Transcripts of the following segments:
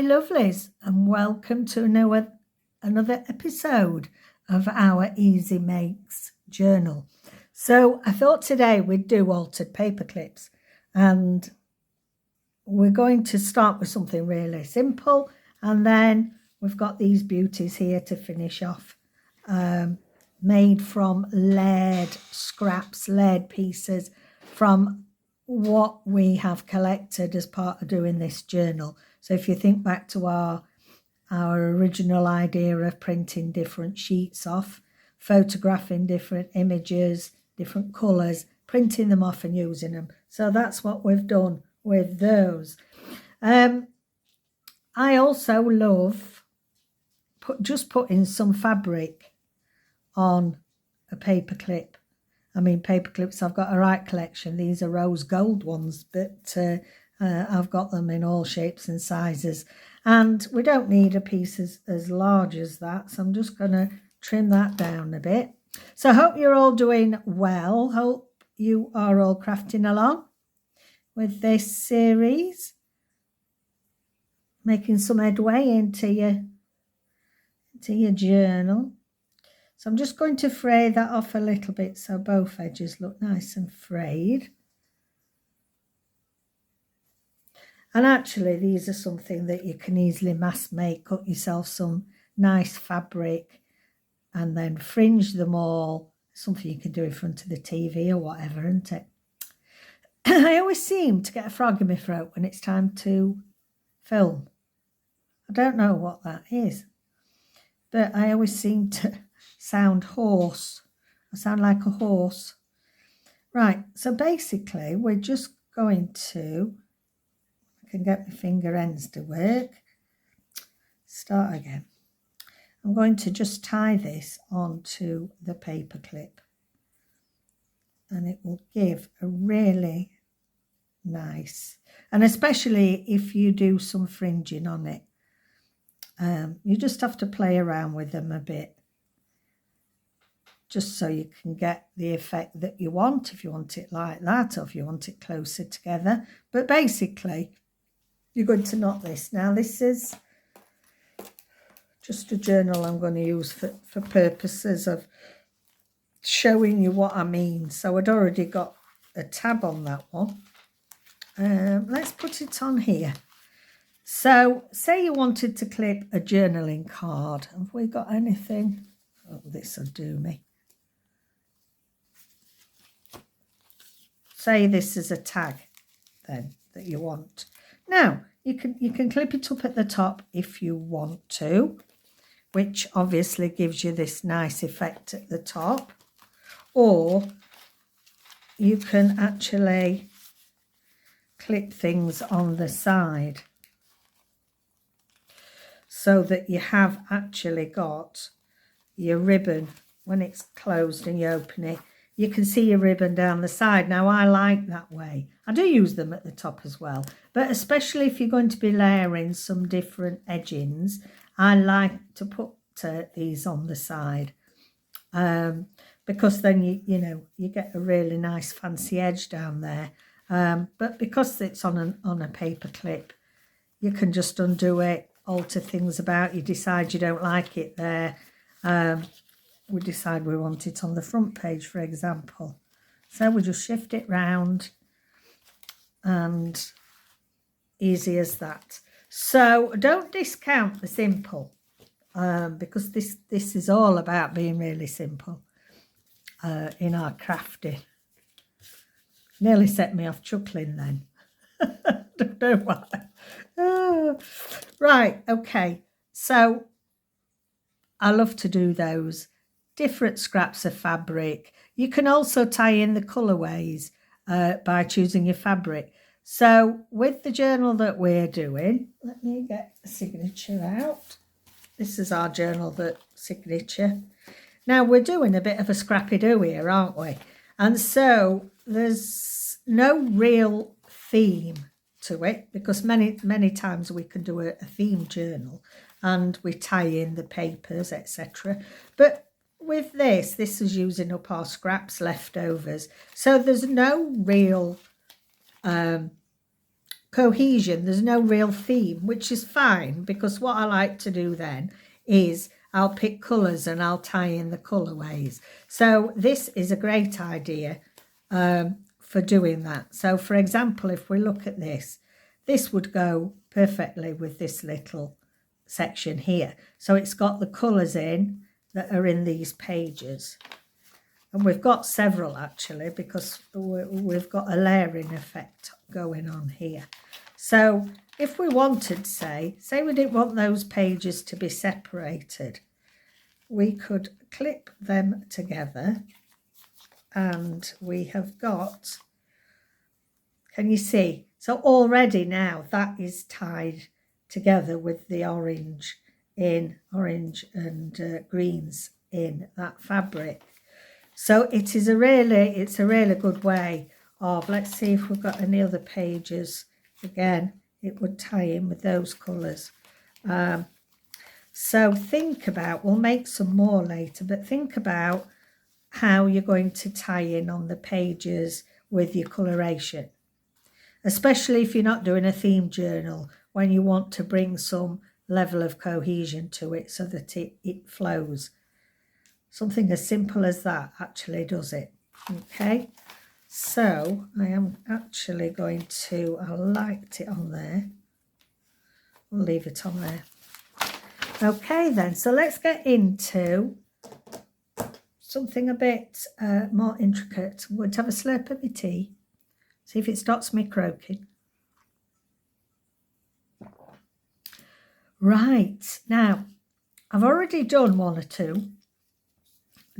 my lovelies, and welcome to another episode of our Easy Makes journal. So I thought today we'd do altered paper clips, and we're going to start with something really simple, and then we've got these beauties here to finish off, made from lead scraps, lead pieces from what we have collected as part of doing this journal. So if you think back to our original idea of printing different sheets off, photographing different images, different colours, printing them off and using them. So that's what we've done with those. I also love just putting some fabric on a paper clip. I mean, paper clips, I've got a right collection. These are rose gold ones, but I've got them in all shapes and sizes. And we don't need a piece as large as that, so I'm just going to trim that down a bit. So I hope you're all doing well. Hope you are all crafting along with this series, making some headway into your journal. So I'm just going to fray that off a little bit so both edges look nice and frayed. And actually these are something that you can easily mass make. Cut yourself some nice fabric and then fringe them all. Something you can do in front of the TV or whatever, isn't it? I always seem to get a frog in my throat when it's time to film. I don't know what that is, but I always seem to sound hoarse. I sound like a horse. Right, so basically we're just going to, I can get my finger ends to work. Start again. I'm going to just tie this onto the paper clip, and it will give a really nice, and especially if you do some fringing on it, you just have to play around with them a bit, just so you can get the effect that you want, if you want it like that or if you want it closer together. But basically you're going to knot this. Now this is just a journal I'm going to use for purposes of showing you what I mean. So I'd already got a tab on that one. Let's put it on here. So say you wanted to clip a journaling card. Have we got anything? Oh, this will do me. Say this is a tag then that you want. Now you can clip it up at the top if you want to, which obviously gives you this nice effect at the top, or you can actually clip things on the side so that you have actually got your ribbon when it's closed and you open it. You can see your ribbon down the side. Now, I like that way. I do use them at the top as well, but especially if you're going to be layering some different edgings, I like to put these on the side, because then you get a really nice fancy edge down there. But because it's on a paper clip, you can just undo it, alter things about. You decide you don't like it there. We decide we want it on the front page, for example. So we just shift it round, and easy as that. So don't discount the simple, because this is all about being really simple in our crafting. Nearly set me off chuckling then. Don't know why. Oh. Right, okay. So I love to do those. Different scraps of fabric. You can also tie in the colourways by choosing your fabric. So with the journal that we're doing, let me get the signature out. This is our journal signature. Now we're doing a bit of a scrappy-do here, aren't we? And so there's no real theme to it, because many times we can do a theme journal and we tie in the papers, etc. But with this is using up our scraps, leftovers. So there's no real cohesion. There's no real theme, which is fine, because what I like to do then is I'll pick colours and I'll tie in the colourways. So this is a great idea for doing that. So for example, if we look at this, this would go perfectly with this little section here. So it's got the colours in that are in these pages. And we've got several actually, because we've got a layering effect going on here. So if we wanted, say we didn't want those pages to be separated, we could clip them together, and we have got, can you see? So already now that is tied together with the orange and greens in that fabric. So it's a really good way of, let's see if we've got any other pages. Again, it would tie in with those colours. So think about, we'll make some more later, but think about how you're going to tie in on the pages with your coloration. Especially if you're not doing a theme journal, when you want to bring some level of cohesion to it so that it flows. Something as simple as that actually does it. Okay, so I am actually going to, I liked it on there. We'll leave it on there. Okay then, so let's get into something a bit more intricate. I'm going to have a slurp of my tea. See if it stops me croaking. Right, now I've already done one or two,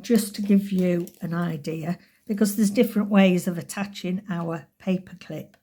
just to give you an idea, because there's different ways of attaching our paper clip.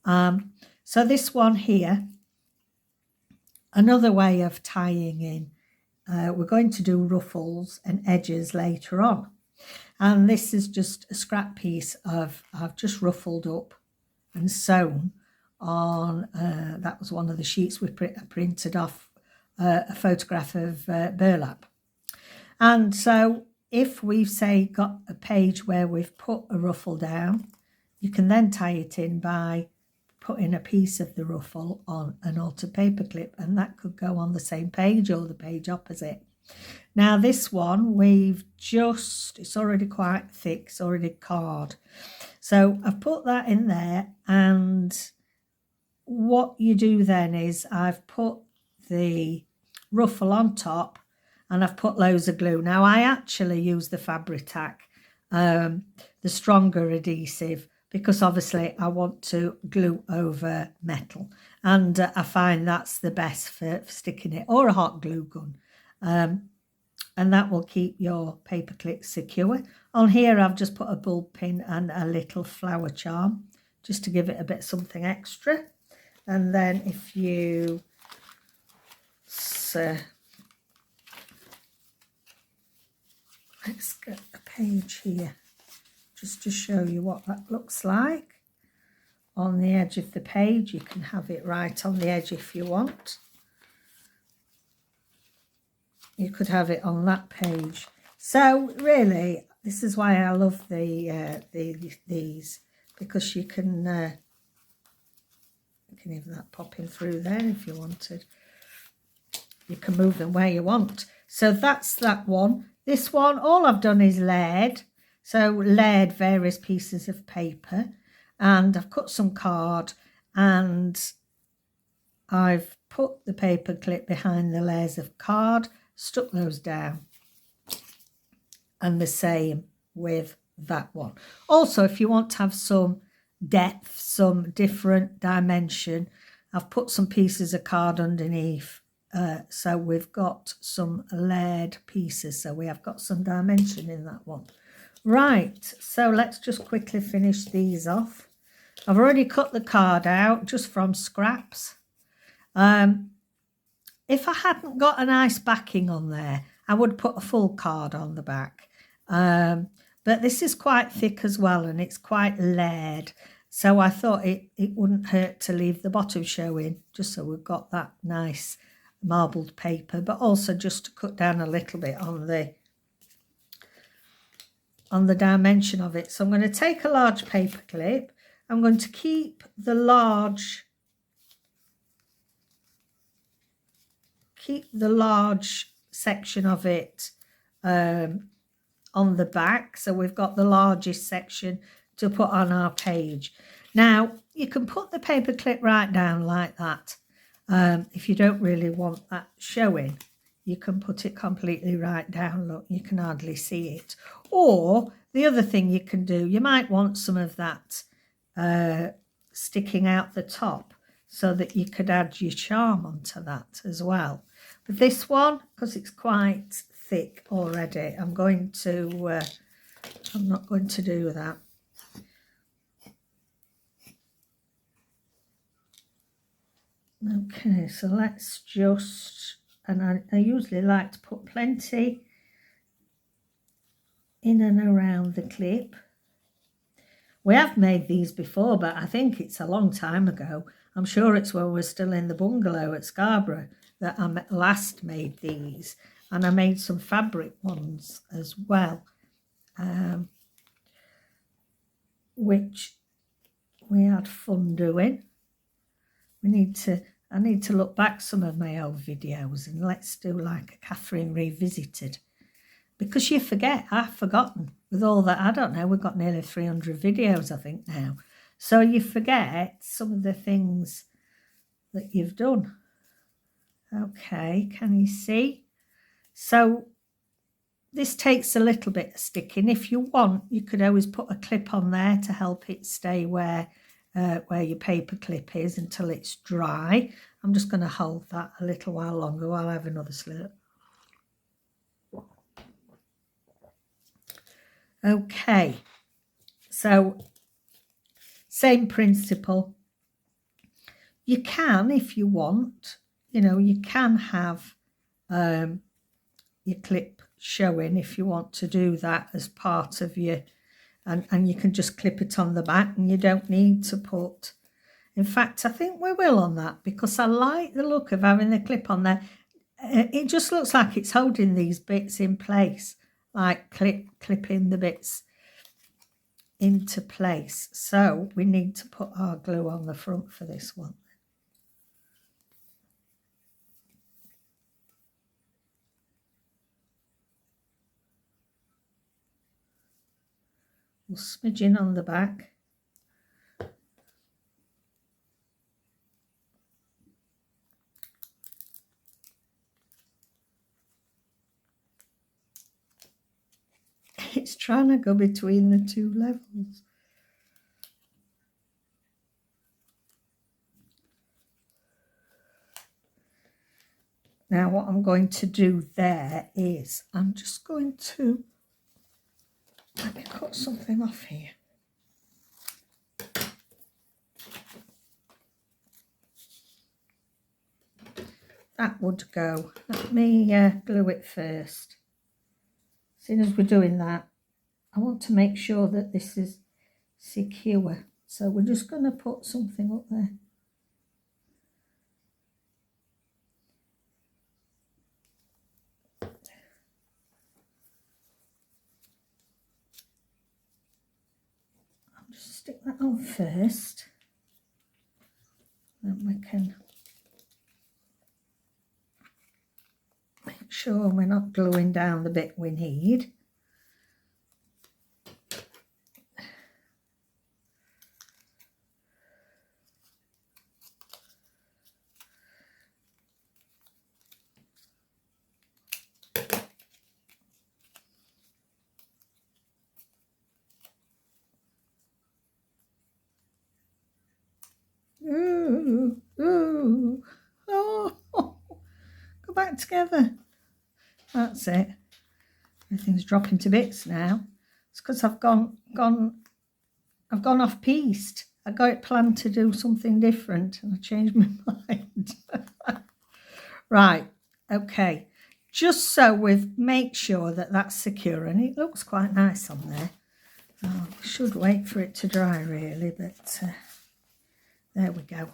So this one here, another way of tying in, we're going to do ruffles and edges later on. And this is just a scrap piece of, I've just ruffled up and sewn on, that was one of the sheets we printed off a photograph of burlap. And so if we've, say, got a page where we've put a ruffle down, you can then tie it in by putting a piece of the ruffle on an altered paper clip, and that could go on the same page or the page opposite. Now this one, it's already quite thick, it's already card. So I've put that in there, and what you do then is I've put the ruffle on top, and I've put loads of glue. Now I actually use the Fabri-Tac, the stronger adhesive, because obviously I want to glue over metal, and I find that's the best for sticking it, or a hot glue gun, and that will keep your paper clip secure. On here I've just put a bulb pin and a little flower charm, just to give it a bit something extra. And then if you let's get a page here just to show you what that looks like on the edge of the page. You can have it right on the edge if you want. You could have it on that page. So really, this is why I love these, because you can even that popping through there if you wanted. You can move them where you want. So that's that one. This one, all I've done is layered. So layered various pieces of paper, and I've cut some card, and I've put the paper clip behind the layers of card, stuck those down, and the same with that one. Also, if you want to have some depth, some different dimension, I've put some pieces of card underneath. So we've got some layered pieces, so we have got some dimension in that one. Right, so let's just quickly finish these off. I've already cut the card out just from scraps. If I hadn't got a nice backing on there, I would put a full card on the back. But this is quite thick as well, and it's quite layered. So I thought it wouldn't hurt to leave the bottom showing, just so we've got that nice marbled paper, but also just to cut down a little bit on the dimension of it. So I'm going to take a large paper clip. I'm going to keep the large keep the large section of it on the back. So we've got the largest section to put on our page. Now, you can put the paper clip right down like that. If you don't really want that showing, you can put it completely right down. Look, you can hardly see it. Or the other thing you can do, you might want some of that sticking out the top so that you could add your charm onto that as well. But this one, because it's quite thick already, I'm not going to do that. Okay, so let's just, and I usually like to put plenty in and around the clip. We have made these before, but I think it's a long time ago. I'm sure it's when we're still in the bungalow at Scarborough that I last made these, and I made some fabric ones as well, which we had fun doing. I need to look back some of my old videos and let's do like a Catherine Revisited, because you forget. I've forgotten with all that. I don't know, we've got nearly 300 videos I think now, so you forget some of the things that you've done. Okay, can you see? So this takes a little bit of sticking. If you want, you could always put a clip on there to help it stay where your paper clip is until it's dry. I'm just going to hold that a little while longer while I have another slurp. Okay, so same principle. You can, if you want, you know, you can have your clip showing if you want to do that as part of your, and you can just clip it on the back and you don't need to put, in fact I think we will on that, because I like the look of having the clip on there. It just looks like it's holding these bits in place, like clipping the bits into place. So we need to put our glue on the front for this one. We'll smidge in on the back. It's trying to go between the two levels. Now what I'm going to do there is I'm just going to, let me cut something off here. That would go. Let me glue it first. As soon as we're doing that, I want to make sure that this is secure. So we're just going to put something up there. I'll just stick that on first. Then we can make sure we're not gluing down the bit we need. Ooh, ooh, oh, go back together. That's it. Everything's dropping to bits now. It's because I've gone off piste. I got it planned to do something different and I changed my mind. Right, okay. Just so we make sure that that's secure, and it looks quite nice on there. Oh, I should wait for it to dry really, but there we go.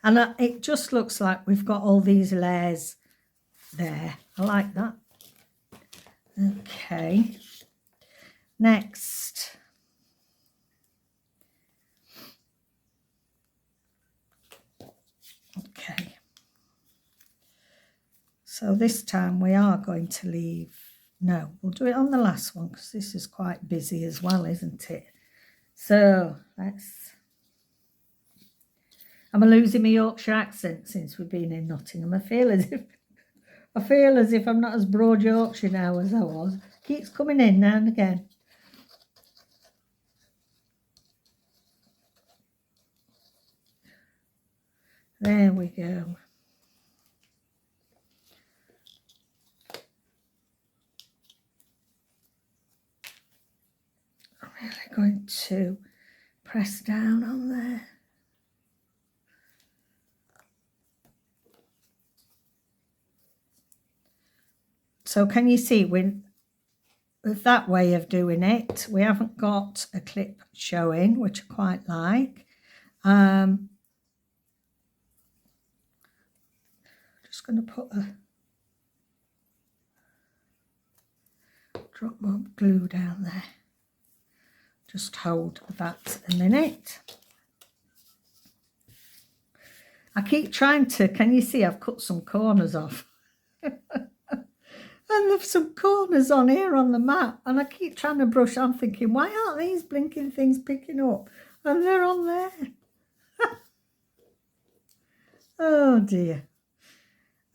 And it just looks like we've got all these layers there. I like that. Okay. Next. Okay. So this time we are going to leave, no, we'll do it on the last one because this is quite busy as well, isn't it? So I'm losing my Yorkshire accent since we've been in Nottingham. I feel as if I'm not as broad Yorkshire now as I was. Keeps coming in now and again. There we go. I'm really going to press down on there. So can you see with that way of doing it, we haven't got a clip showing, which I quite like. Just going to put a drop more glue down there. Just hold that a minute. I keep trying to, can you see I've cut some corners off? And there's some corners on here on the mat, and I keep trying to brush. I'm thinking, why aren't these blinking things picking up? And they're on there. Oh dear.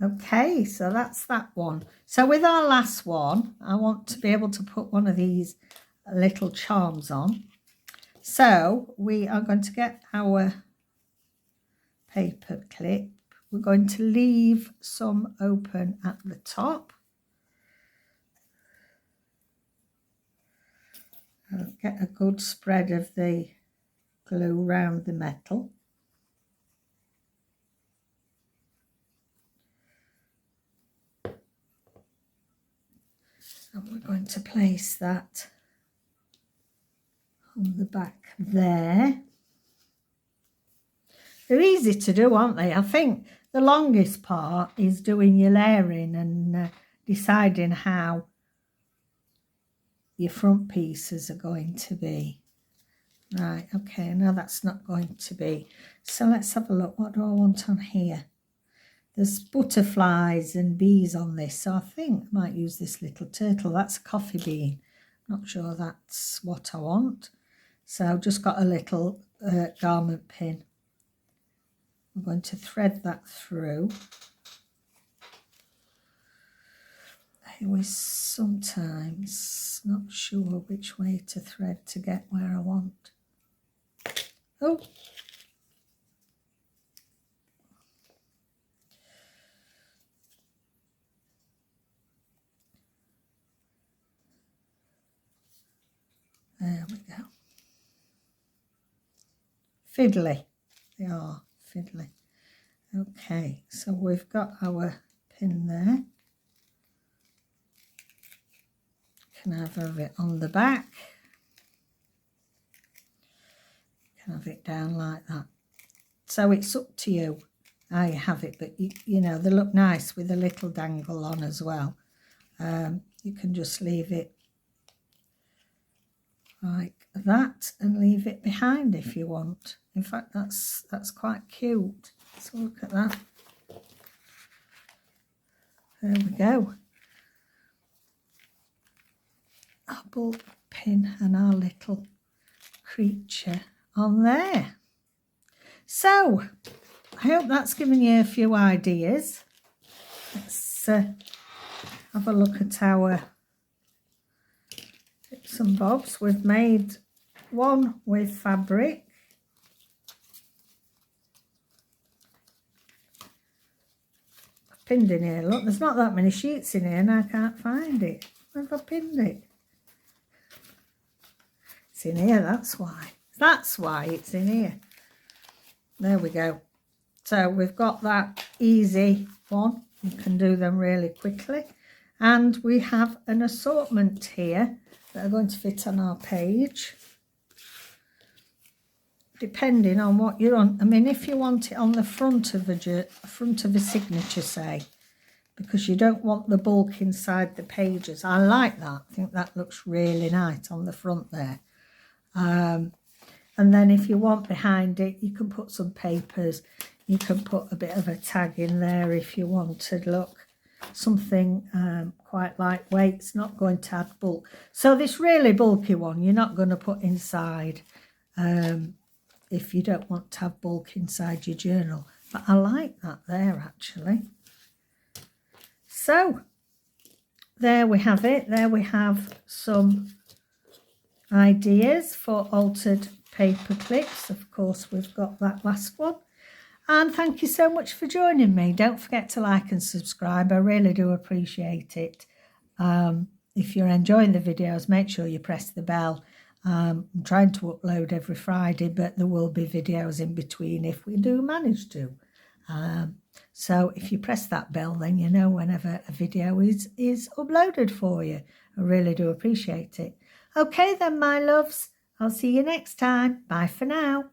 Okay, so that's that one. So with our last one, I want to be able to put one of these little charms on. So we are going to get our paper clip. We're going to leave some open at the top. I'll get a good spread of the glue around the metal. And we're going to place that on the back there. They're easy to do, aren't they? I think the longest part is doing your layering and deciding how your front pieces are going to be. Right, okay, now that's not going to be. So let's have a look. What do I want on here? There's butterflies and bees on this, so I think I might use this little turtle. That's a coffee bean. Not sure that's what I want. So I've just got a little garment pin. I'm going to thread that through. I was sometimes not sure which way to thread to get where I want. Oh! There we go. Fiddly. They are fiddly. Okay, so we've got our pin there. Can have it on the back. Can have it down like that. So it's up to you how you have it, but you know, they look nice with a little dangle on as well. You can just leave it like that and leave it behind if you want. In fact, that's quite cute. So look at that. There we go. Our bulb pin and our little creature on there. So I hope that's given you a few ideas. Let's have a look at our bits and bobs. We've made one with fabric. I've pinned in here. Look, there's not that many sheets in here and I can't find it. Where have I pinned it? It's in here, that's why. That's why it's in here. There we go. So we've got that easy one. You can do them really quickly. And we have an assortment here that are going to fit on our page. Depending on what you want. I mean, if you want it on the front of a signature, say, because you don't want the bulk inside the pages. I like that. I think that looks really nice on the front there. And then if you want behind it, you can put some papers. You can put a bit of a tag in there if you wanted. Look, something quite lightweight. It's not going to add bulk. So this really bulky one, you're not going to put inside if you don't want to have bulk inside your journal. But I like that there, actually. So there we have it. There we have some ideas for altered paper clips. Of course, we've got that last one. And thank you so much for joining me. Don't forget to like and subscribe. I really do appreciate it. If you're enjoying the videos, make sure you press the bell. I'm trying to upload every Friday, but there will be videos in between if we do manage to. So if you press that bell, then you know whenever a video is uploaded for you. I really do appreciate it. Okay then, my loves. I'll see you next time. Bye for now.